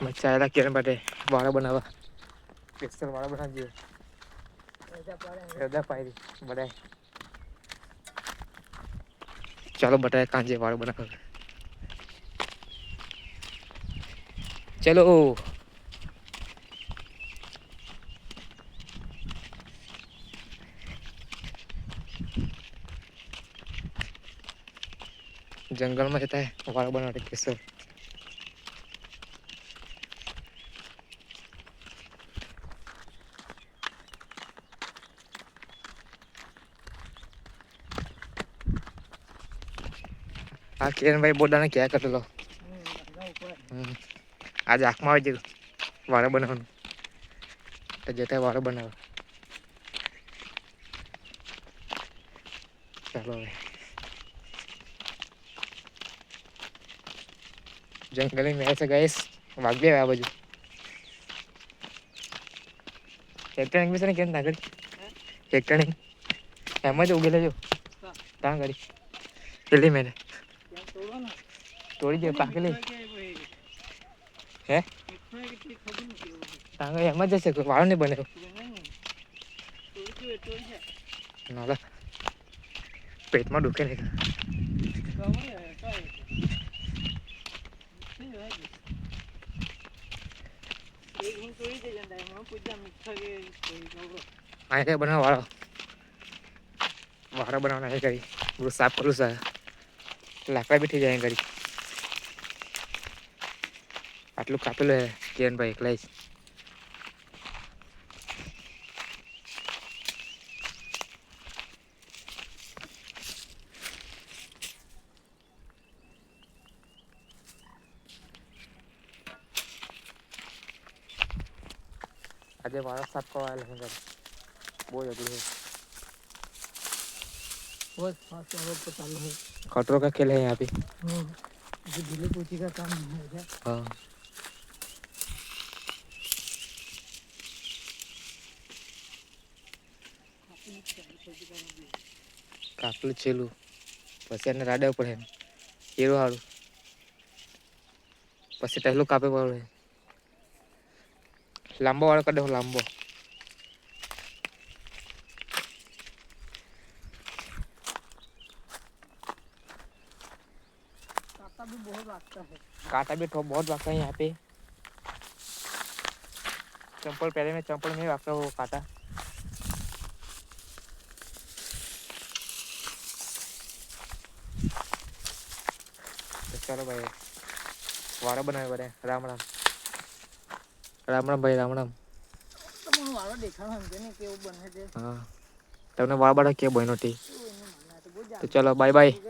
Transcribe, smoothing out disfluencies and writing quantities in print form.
મચ્છા આયેલા કિરણ માટે વાળા બનાવવા સ્પેશિયલ વાળા બનાવજો રજા પાડી બધાએ ચાલો બટાએ કાંજે વાળો બનાવ ચલો જંગલમાં જતા વાળો બનાવ કેસર હા કિરણભાઈ બોડાને ક્યાં કરેલો આજે આંખમાં આવી જ વાળો બનાવવાનું તો જતા વાળો બનાવ ચાલો હવે જંગલી મેળ છે ગાઈસ વાગ્યા આ બાજુ ટ્રેક્ટર બી છે ને કેમ આગળ ટ્રેક્ટર એમ જ ઉગેલો જો ત્યાં ગાડી પેલી મેને તોડી દે પાકેલી હે ત્યાં એમ જ જશે વાળો નહીં બને ના પેટમાં દુખે નહીં આ બનાવ વાળો વાળો બનાવવાના કરી બધું સાફ કરું સર લાકડા બી થઈ જાય ઘડી આટલું કાપેલું હે કિરણભાઈ એકલા જ આજે વાળો સાફ કરવા આવેલા બહુ અઘરું है बहुत फास्ट रोड पर चालू है खतरों का खेल है यहाँ पे जो ढीले पूछी का काम है क्या हाँ કાપલું છેલું પછી એને રાડા ઉપર એમ હીરો હારું પછી પહેલું કાપે પડે લાંબો વાળો કાઢો લાંબો कांटा भी बहुत लगता है यहाँ पे चंपल पहले में चंपल में रखता वो कांटा तो चलो भाई वाड़ा बनाए बड़े राम राम राम राम भाई राम राम वाड़ा देखा हमके नहीं केव बने थे हां तमने वाड़ा बड़ा के बनो थी तो चलो बाय बाय।